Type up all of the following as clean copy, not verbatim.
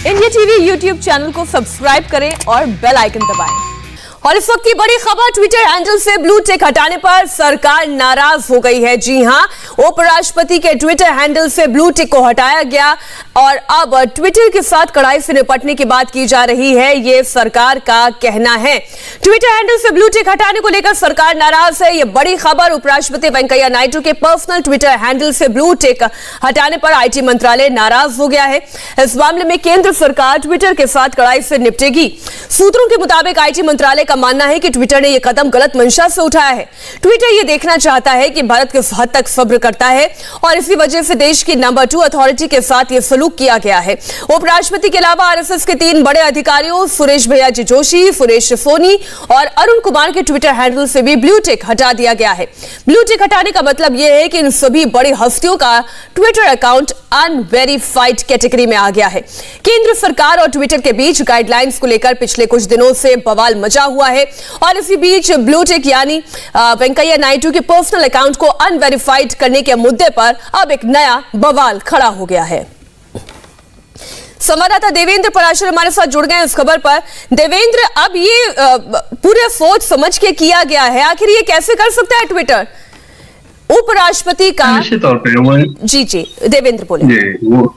India TV YouTube channel को subscribe करें और बेल आइकन दबाएं। और इस वक्त की बड़ी खबर, ट्विटर हैंडल से ब्लू टिक हटाने पर सरकार नाराज हो गई है। जी हां, उपराष्ट्रपति के ट्विटर हैंडल से ब्लू टिक को हटाया गया और अब ट्विटर के साथ कड़ाई से निपटने की बात की जा रही है, ये सरकार का कहना है। ट्विटर हैंडल से ब्लू टिक हटाने को लेकर सरकार नाराज है, ये बड़ी खबर। उपराष्ट्रपति वेंकैया नायडू के पर्सनल ट्विटर हैंडल से ब्लू टिक हटाने पर आईटी मंत्रालय नाराज हो गया है। इस मामले में केंद्र सरकार ट्विटर के साथ कड़ाई से निपटेगी। सूत्रों के मुताबिक आईटी मंत्रालय का मानना है कि ट्विटर ने यह कदम गलत मंशा से उठाया है। ट्विटर यह देखना चाहता है कि भारत किस हद तक सब्र करता है और इसी वजह से देश की नंबर 2 अथॉरिटी के साथ यह सलूक किया गया है। उपराष्ट्रपति के अलावा आरएसएस के 3 बड़े अधिकारियों सुरेश भैयाजी जोशी, सुरेश सोनी और अरुण कुमार के ट्विटर हैंडल से भी ब्लू टिक हटा दिया गया है। ब्लू टिक हटाने का मतलब यह है कि इन सभी बड़ी हस्तियों का ट्विटर अकाउंट अनवेरिफाइड कैटेगरी में आ गया है। केंद्र सरकार और ट्विटर के बीच गाइडलाइंस को लेकर पिछले कुछ दिनों से बवाल मचा हुआ है और इसी बीच ब्लू टिक यानी वेंकैया नायडू के पर्सनल अकाउंट को अनवेरिफाइड करने के मुद्दे पर अब एक नया बवाल खड़ा हो गया है। संवाददाता देवेंद्र पराशर हमारे साथ जुड़ गए इस खबर पर। देवेंद्र, अब ये पूरे सोच समझ के किया गया है, आखिर ये कैसे कर सकता है ट्विटर? उपराष्ट्रपति का निश्चित तौर पे जी देवेंद्र बोले। वो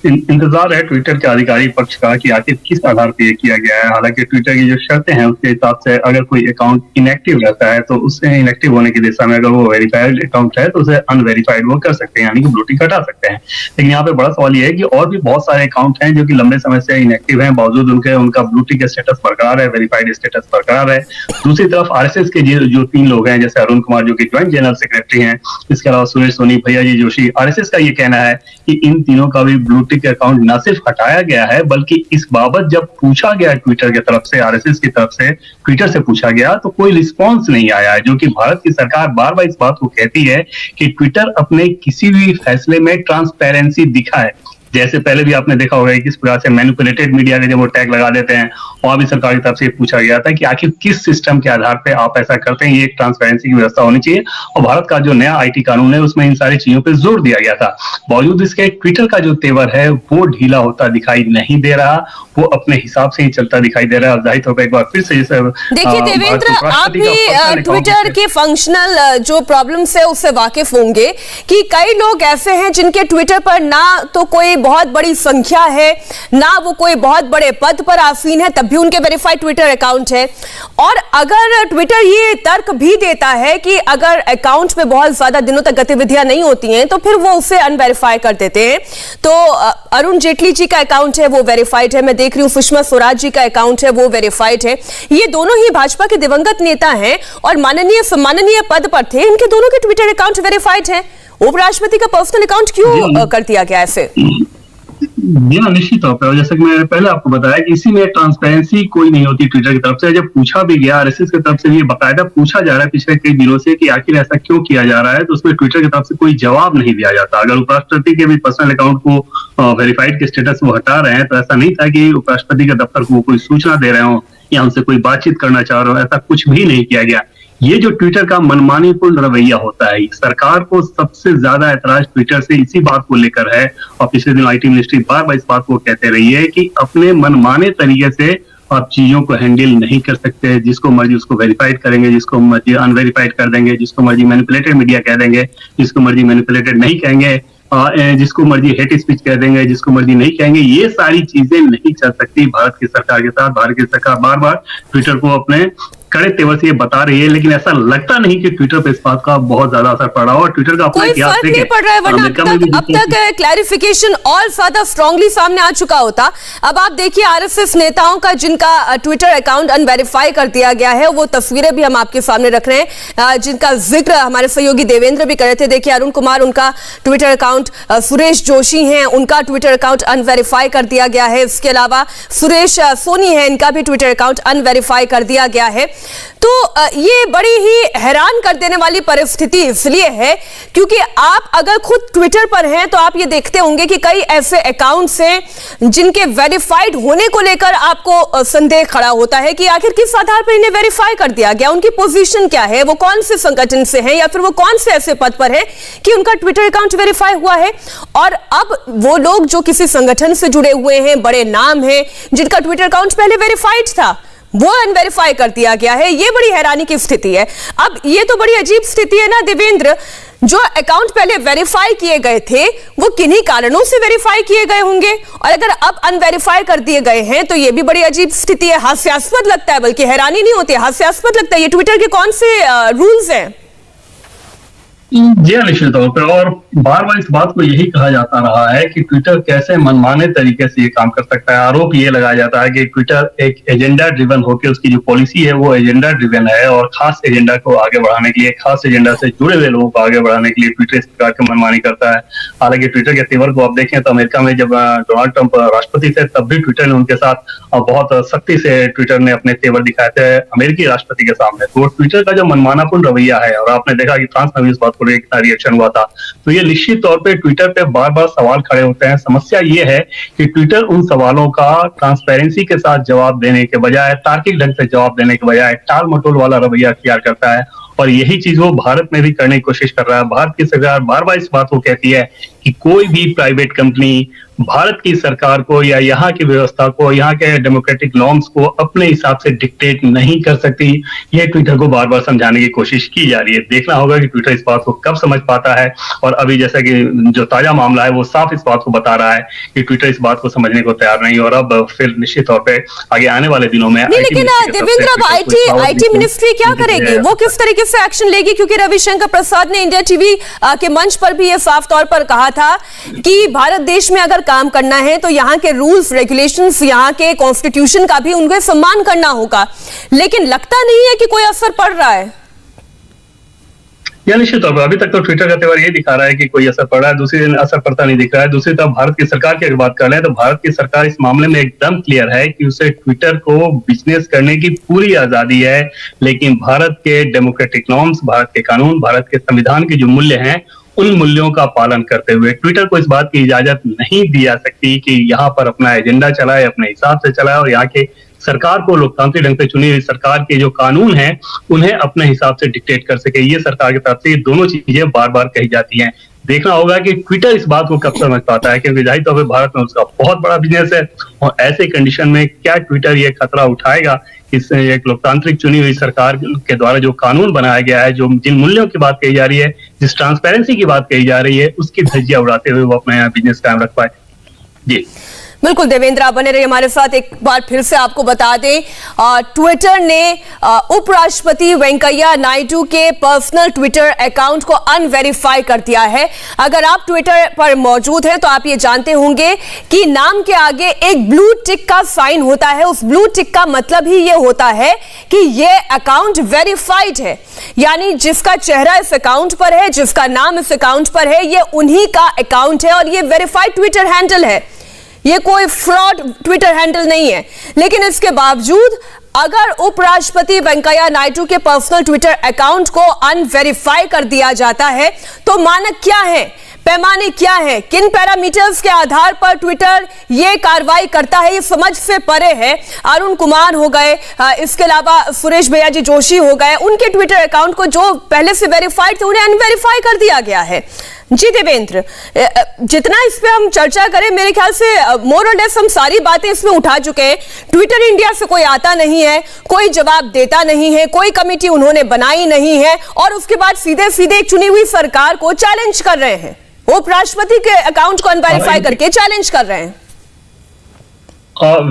इंतजार है ट्विटर के आधिकारिक पक्ष का कि आखिर किस आधार पर यह किया गया है। हालांकि ट्विटर की जो शर्तें हैं उसके हिसाब से अगर कोई अकाउंट इनएक्टिव रहता है तो उससे इनएक्टिव होने की दिशा में अगर वो वेरीफाइड अकाउंट है तो उसे अनवेरीफाइड वो कर सकते हैं, यानी कि ब्लू टिक हटा सकते हैं। लेकिन यहाँ पे बड़ा सवाल ये है कि और भी बहुत सारे अकाउंट हैं जो कि लंबे समय से इनएक्टिव हैं, बावजूद उनका ब्लू टिक स्टेटस बरकरार है, वेरीफाइड स्टेटस बरकरार है। दूसरी तरफ आरएसएस के जो 3 लोग हैं, जैसे अरुण कुमार जो कि ज्वाइंट जनरल सेक्रेटरी हैं, इसके अलावा सुरेश सोनी, भैयाजी जोशी, आरएसएस का ये कहना है कि इन तीनों का भी ब्लू टिक अकाउंट न सिर्फ हटाया गया है बल्कि इस बाबत जब पूछा गया ट्विटर की तरफ से, आरएसएस की तरफ से ट्विटर से पूछा गया तो कोई रिस्पांस नहीं आया है। जो कि भारत की सरकार बार बार इस बात को कहती है कि ट्विटर अपने किसी भी फैसले में ट्रांसपेरेंसी दिखाए। जैसे पहले भी आपने देखा होगा किस प्रकार से मैनिपुलेटेड मीडिया के जब वो टैग लगा देते हैं, वहां भी सरकार की तरफ से पूछा गया था कि आखिर किस सिस्टम के आधार पे आप ऐसा करते हैं। ये एक ट्रांसपेरेंसी की व्यवस्था होनी चाहिए और भारत का जो नया आईटी कानून है उसमें इन सारी चीजों पे जोर दिया गया था। बावजूद इसके ट्विटर का जो तेवर है वो ढीला होता दिखाई नहीं दे रहा, वो अपने हिसाब से ही चलता दिखाई दे रहा है। जाहिर तौर पर एक बार फिर से देखिए देवेंद्र, आप भी ट्विटर के फंक्शनल जो प्रॉब्लम्स है उससे वाकिफ होंगे कि कई लोग ऐसे हैं जिनके ट्विटर पर ना तो कोई बहुत बड़ी संख्या है, ना वो कोई बहुत बड़े पद पर आसीन है, तब भी उनके वेरीफाइड ट्विटर अकाउंट है। और अगर ट्विटर ये तर्क भी देता है कि अगर अकाउंट में बहुत ज्यादा दिनों तक गतिविधियां नहीं होती हैं तो फिर वो उसे अनवेरीफाई कर देते हैं। तो अरुण जेटली जी का अकाउंट है वो वेरीफाइड है, मैं देख रही हूँ सुषमा स्वराज जी का अकाउंट है वो वेरीफाइड है। ये दोनों ही भाजपा के दिवंगत नेता हैं और माननीय सम्माननीय पद पर थे, इनके दोनों के ट्विटर अकाउंट वेरीफाइड है। उपराष्ट्रपति का पर्सनल अकाउंट क्यों कर दिया गया ऐसे? निश्चित तौर पर जैसे कि मैंने पहले आपको बताया कि इसी में ट्रांसपेरेंसी कोई नहीं होती ट्विटर की तरफ से। जब पूछा भी गया, आरएसएस की तरफ से भी बाकायदा पूछा जा रहा है पिछले कई दिनों से कि आखिर ऐसा क्यों किया जा रहा है, तो उसमें ट्विटर की तरफ से कोई जवाब नहीं दिया जाता। अगर उपराष्ट्रपति के भी पर्सनल अकाउंट को वेरीफाइड के स्टेटस वो हटा रहे हैं तो ऐसा नहीं था कि उपराष्ट्रपति के दफ्तर को कोई सूचना दे रहे हो या उनसे कोई बातचीत करना चाह रहे हो, ऐसा कुछ भी नहीं किया गया। ये जो ट्विटर का मनमानीपूर्ण रवैया होता है, सरकार को सबसे ज्यादा ऐतराज ट्विटर से इसी बात को लेकर है और पिछले दिन आईटी मिनिस्ट्री बार बार इस बात को कहते रही है कि अपने मनमाने तरीके से आप चीजों को हैंडल नहीं कर सकते। जिसको मर्जी उसको वेरीफाइड करेंगे, जिसको मर्जी अनवेरीफाइड कर देंगे, जिसको मर्जी मैनिपुलेटेड मीडिया कह देंगे, जिसको मर्जी मैनिपुलेटेड नहीं कहेंगे, जिसको मर्जी हेट स्पीच कह देंगे, जिसको मर्जी नहीं कहेंगे। ये सारी चीजें नहीं चल सकती भारत की सरकार के साथ। भारत की सरकार बार बार ट्विटर को अपने कड़े तेवर से ये बता रही है, लेकिन ऐसा लगता नहीं कि ट्विटर पे इस बात का बहुत ज्यादा असर पड़ रहा हो। और ट्विटर का अपना कोई फर्क नहीं पड़ रहा है, वरना अब तक क्लैरिफिकेशन और ज्यादा स्ट्रांगली सामने आ चुका होता। अब आप देखिए आरएसएस नेताओं का जिनका ट्विटर अकाउंट अनवेरीफाई कर दिया गया है, वो तस्वीरें भी हम आपके सामने रख रहे हैं जिनका जिक्र हमारे सहयोगी देवेंद्र भी कर रहे थे। देखिए अरुण कुमार, उनका ट्विटर अकाउंट, सुरेश जोशी हैं, उनका ट्विटर अकाउंट अनवेरीफाई कर दिया गया है। इसके अलावा सुरेश सोनी है, इनका भी ट्विटर अकाउंट अनवेरीफाई कर दिया गया है। तो ये बड़ी ही हैरान कर देने वाली परिस्थिति इसलिए है क्योंकि आप अगर खुद ट्विटर पर हैं तो आप ये देखते होंगे कि कई ऐसे अकाउंट्स हैं जिनके वेरीफाइड होने को लेकर आपको संदेह खड़ा होता है कि आखिर किस आधार पर इन्हें वेरीफाई कर दिया गया, उनकी पोजीशन क्या है, वो कौन से संगठन से हैं या फिर वो कौन से ऐसे पद पर है कि उनका ट्विटर अकाउंट वेरीफाई हुआ है। और अब वो लोग जो किसी संगठन से जुड़े हुए हैं, बड़े नाम हैं, जिनका ट्विटर अकाउंट पहले वेरीफाइड था, वो अनवेरीफाई कर दिया गया है। ये बड़ी हैरानी की स्थिति है। अब ये तो बड़ी अजीब स्थिति है ना देवेंद्र, जो अकाउंट पहले वेरीफाई किए गए थे वो किन्हीं कारणों से वेरीफाई किए गए होंगे और अगर अब अनवेरीफाई कर दिए गए हैं तो ये भी बड़ी अजीब स्थिति है। हास्यास्पद लगता है, बल्कि हैरानी नहीं होती, हास्यास्पद लगता है। ये ट्विटर के कौन से रूल्स हैं? जी हाँ, निश्चित तौर पर। और बार बार इस बात को यही कहा जाता रहा है कि ट्विटर कैसे मनमाने तरीके से ये काम कर सकता है। आरोप ये लगाया जाता है कि ट्विटर एक एजेंडा ड्रिवन होकर उसकी जो पॉलिसी है वो एजेंडा ड्रिवन है और खास एजेंडा को आगे बढ़ाने के लिए, खास एजेंडा से जुड़े हुए लोगों को आगे बढ़ाने के लिए ट्विटर इस प्रकार की मनमानी करता है। हालांकि ट्विटर के तेवर को आप देखें तो अमेरिका में जब डोनाल्ड ट्रंप राष्ट्रपति थे तब भी ट्विटर ने उनके साथ बहुत सख्ती से ट्विटर ने अपने तेवर दिखाए थे अमेरिकी राष्ट्रपति के सामने। तो ट्विटर का जो मनमानापूर्ण रवैया है, और आपने देखा कि फ्रांस में भी इस बात को लेकर कितना रिएक्शन हुआ था, तो ये निश्चित तौर पे ट्विटर पे बार बार सवाल खड़े होते हैं। समस्या ये है कि ट्विटर उन सवालों का ट्रांसपेरेंसी के साथ जवाब देने के बजाय, तार्किक ढंग से जवाब देने के बजाय टाल मटोल वाला रवैया अख्तियार करता है और यही चीज वो भारत में भी करने की कोशिश कर रहा है। भारत की सरकार बार बार इस बात को कहती है कि कोई भी प्राइवेट कंपनी भारत की सरकार को या यहाँ की व्यवस्था को, यहाँ के डेमोक्रेटिक नॉर्म्स को अपने हिसाब से डिक्टेट नहीं कर सकती। ये ट्विटर को बार बार समझाने की कोशिश की जा रही है। देखना होगा कि ट्विटर इस बात को कब समझ पाता है। और अभी जैसा कि जो ताजा मामला है वो साफ इस बात को बता रहा है कि ट्विटर इस बात को समझने को तैयार नहीं, और अब फिर निश्चित तौर पर आगे आने वाले दिनों में लेकिन देवेंद्र, अब आईटी मिनिस्ट्री क्या करेगी, वो किस तरीके से एक्शन लेगी? क्योंकि रविशंकर प्रसाद ने इंडिया टीवी के मंच पर भी ये साफ तौर पर कहा था कि भारत देश में अगर काम करना है तो यहाँ के रूल्स रेगुलेशंस, यहाँ के कॉन्स्टिट्यूशन का भी उनको सम्मान करना होगा, लेकिन लगता नहीं है कि कोई असर पड़ रहा है। निश्चित तौर पर अभी तक तो ट्विटर का तेवर ये दिखा रहा है कि कोई असर पड़ रहा है, दूसरी दिन असर पड़ता नहीं दिख रहा है। दूसरी तरफ भारत की सरकार की अगर बात कर लें तो भारत की सरकार इस मामले में एकदम क्लियर है कि उसे ट्विटर को बिजनेस करने की पूरी आजादी है, लेकिन भारत के डेमोक्रेटिक नॉर्म्स, भारत के कानून, भारत के संविधान के जो मूल्य हैं उन मूल्यों का पालन करते हुए ट्विटर को इस बात की इजाजत नहीं दी जा सकती कि यहाँ पर अपना एजेंडा चलाए, अपने हिसाब से चलाए और यहाँ के सरकार को, लोकतांत्रिक ढंग से चुनी हुई सरकार के जो कानून हैं उन्हें अपने हिसाब से डिक्टेट कर सके। ये सरकार की तरफ से ये दोनों चीजें बार बार कही जाती हैं। देखना होगा कि ट्विटर इस बात को कब समझ पाता है, क्योंकि जाहिर तौर पर भारत में उसका बहुत बड़ा बिजनेस है और ऐसे कंडीशन में क्या ट्विटर ये खतरा उठाएगा इससे एक लोकतांत्रिक चुनी हुई सरकार के द्वारा जो कानून बनाया गया है, जो जिन मूल्यों की बात कही जा रही है, जिस ट्रांसपेरेंसी की बात कही जा रही है, उसकी धज्जियां उड़ाते हुए वो अपना यहाँ बिजनेस कायम रख पाए। जी बिल्कुल देवेंद्र, आप बने रहिए हमारे साथ। एक बार फिर से आपको बता दें, ट्विटर ने उपराष्ट्रपति वेंकैया नायडू के पर्सनल ट्विटर अकाउंट को अनवेरीफाई कर दिया है। अगर आप ट्विटर पर मौजूद हैं तो आप ये जानते होंगे कि नाम के आगे एक ब्लू टिक का साइन होता है। उस ब्लू टिक का मतलब ही ये होता है कि ये अकाउंट वेरीफाइड है, यानी जिसका चेहरा इस अकाउंट पर है, जिसका नाम इस अकाउंट पर है, ये उन्हीं का अकाउंट है और ये वेरीफाइड ट्विटर हैंडल है। ये कोई फ्रॉड ट्विटर हैंडल नहीं है। लेकिन इसके बावजूद अगर उपराष्ट्रपति वेंकैया नायडू के पर्सनल ट्विटर अकाउंट को अनवेरीफाई कर दिया जाता है तो मानक क्या है, पैमाने क्या है, किन पैरामीटर्स के आधार पर ट्विटर ये कार्रवाई करता है, ये समझ से परे है। अरुण कुमार हो गए, इसके अलावा सुरेश भैया जी जोशी हो गए, उनके ट्विटर अकाउंट को जो पहले से वेरीफाइड थे उन्हें अनवेरीफाई कर दिया गया है। जी देवेंद्र, जितना इस पे हम चर्चा करें मेरे ख्याल से मोर और लेस हम सारी बातें इसमें उठा चुके हैं। ट्विटर इंडिया से कोई आता नहीं है, कोई जवाब देता नहीं है, कोई कमेटी उन्होंने बनाई नहीं है और उसके बाद सीधे सीधे चुनी हुई सरकार को चैलेंज कर रहे हैं, उपराष्ट्रपति के अकाउंट को अनवेरीफाई करके चैलेंज कर रहे हैं।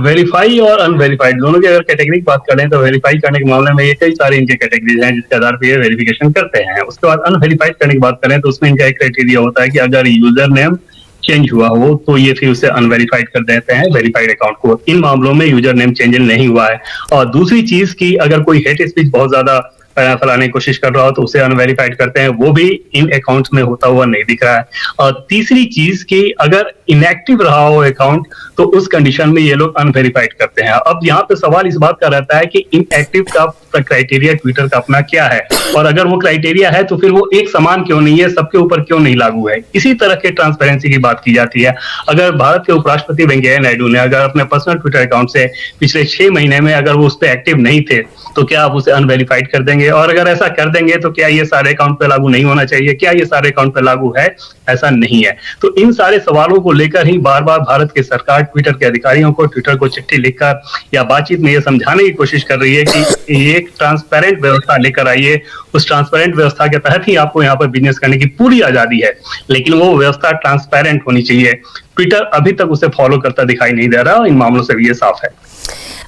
वेरीफाई और अनवेरीफाइड दोनों की अगर कैटेगरी की बात करें तो वेरीफाई करने के मामले में ये कई सारी इनके कैटेगरीज हैं जिसके आधार पर ये वेरिफिकेशन करते हैं। उसके बाद अनवेरीफाइड करने की बात करें तो उसमें इनका एक क्राइटेरिया होता है कि अगर यूजर नेम चेंज हुआ हो तो ये फिर उसे अनवेरीफाइड कर देते हैं वेरीफाइड अकाउंट को। इन मामलों में यूजर नेम चेंज नहीं हुआ है। और दूसरी चीज की अगर कोई हेट स्पीच बहुत ज्यादा फैलाने की कोशिश कर रहा हो तो उसे अनवेरिफाइड करते हैं, वो भी इन अकाउंट्स में होता हुआ नहीं दिख रहा है। और तीसरी चीज कि अगर इनएक्टिव रहा हो अकाउंट तो उस कंडीशन में ये लोग अनवेरिफाइड करते हैं। अब यहाँ पे सवाल इस बात का रहता है कि इनएक्टिव का क्राइटेरिया ट्विटर का अपना क्या है, और अगर वो क्राइटेरिया है तो फिर वो एक समान क्यों नहीं है, सबके ऊपर क्यों नहीं लागू है। इसी तरह के ट्रांसपेरेंसी की बात की जाती है। अगर भारत के उपराष्ट्रपति वेंकैया नायडू ने अगर अपने पर्सनल ट्विटर अकाउंट से पिछले 6 महीने में अगर वो उस पर एक्टिव नहीं थे तो क्या आप उसे अनवेरिफाइड कर देंगे, और अगर ऐसा कर देंगे तो क्या ये सारे अकाउंट पे लागू नहीं होना चाहिए, क्या ये सारे अकाउंट पे लागू है? ऐसा नहीं है। तो इन सारे सवालों को लेकर ही बार बार भारत की सरकार ट्विटर के अधिकारियों को ट्विटर को चिट्ठी लिखकर या बातचीत में ये समझाने की कोशिश कर रही है कि एक ट्रांसपेरेंट व्यवस्था लेकर आइए, उस ट्रांसपेरेंट व्यवस्था के तहत ही आपको यहाँ पर बिजनेस करने की पूरी आजादी है, लेकिन वो व्यवस्था ट्रांसपेरेंट होनी चाहिए। ट्विटर अभी तक उसे फॉलो करता दिखाई नहीं दे रहा, इन मामलों से भी ये साफ है।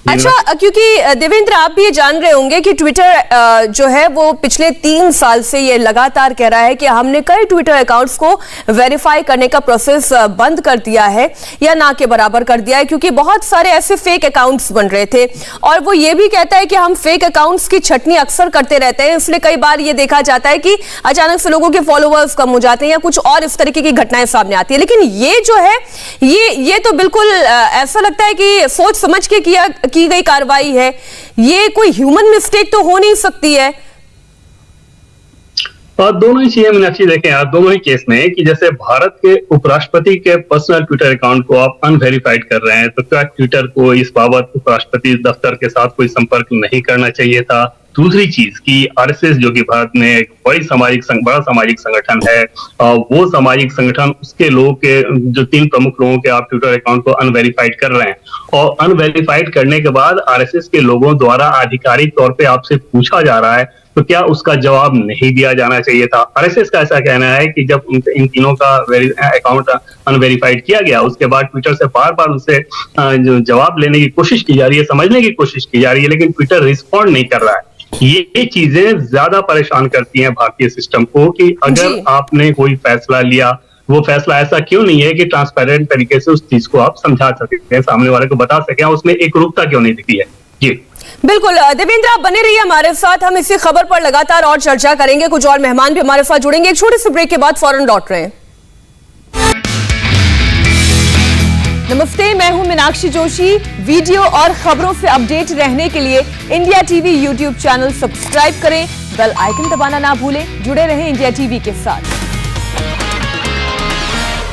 अच्छा, क्योंकि देवेंद्र आप भी ये जान रहे होंगे कि ट्विटर जो है वो पिछले 3 साल से ये लगातार कह रहा है कि हमने कई ट्विटर अकाउंट्स को वेरीफाई करने का प्रोसेस बंद कर दिया है या ना के बराबर कर दिया है, क्योंकि बहुत सारे ऐसे फेक अकाउंट्स बन रहे थे। और वो ये भी कहता है कि हम फेक अकाउंट्स की छटनी अक्सर करते रहते हैं, इसलिए कई बार ये देखा जाता है कि अचानक से लोगों के फॉलोअर्स कम हो जाते हैं या कुछ और इस तरीके की घटनाएं सामने आती है। लेकिन ये जो है ये तो बिल्कुल ऐसा लगता है कि सोच समझ के की गई कार्रवाई है, ये कोई ह्यूमन मिस्टेक तो हो नहीं सकती है। और दोनों ही चीजें मीनाक्षी देखें आप, दोनों ही केस में कि जैसे भारत के उपराष्ट्रपति के पर्सनल ट्विटर अकाउंट को आप अनवेरिफाइड कर रहे हैं, तो क्या ट्विटर को इस बाबत उपराष्ट्रपति दफ्तर के साथ कोई संपर्क नहीं करना चाहिए था? दूसरी चीज कि आरएसएस जो कि भारत में एक बड़ा सामाजिक संगठन है, वो सामाजिक संगठन उसके लोगों के जो 3 प्रमुख लोगों के आप ट्विटर अकाउंट को अनवेरिफाइड कर रहे हैं, और अनवेरिफाइड करने के बाद आरएसएस के लोगों द्वारा आधिकारिक तौर पे आपसे पूछा जा रहा है, तो क्या उसका जवाब नहीं दिया जाना चाहिए था? आरएसएस का ऐसा कहना है कि जब इन तीनों का अकाउंट अनवेरिफाइड किया गया, उसके बाद ट्विटर से बार बार उनसे जवाब लेने की कोशिश की जा रही है, समझने की कोशिश की जा रही है, लेकिन ट्विटर रिस्पॉन्ड नहीं कर रहा है। ये चीजें ज्यादा परेशान करती हैं भारतीय सिस्टम को कि अगर आपने कोई फैसला लिया, वो फैसला ऐसा क्यों नहीं है कि ट्रांसपेरेंट तरीके से उस चीज को आप समझा सकें, सामने वाले को बता सकें, उसमें एकरूपता क्यों नहीं दिखी है? जी बिल्कुल देवेंद्र, आप बने रहिए हमारे साथ, हम इसी खबर पर लगातार और चर्चा करेंगे। कुछ और मेहमान भी हमारे साथ जुड़ेंगे, एक छोटे से ब्रेक के बाद फौरन लौट रहे हैं। नमस्ते, मैं हूं मीनाक्षी जोशी। वीडियो और खबरों से अपडेट रहने के लिए India TV YouTube channel subscribe करें, बेल आइकन दबाना ना भूलें। जुड़े रहें इंडिया टीवी के साथ।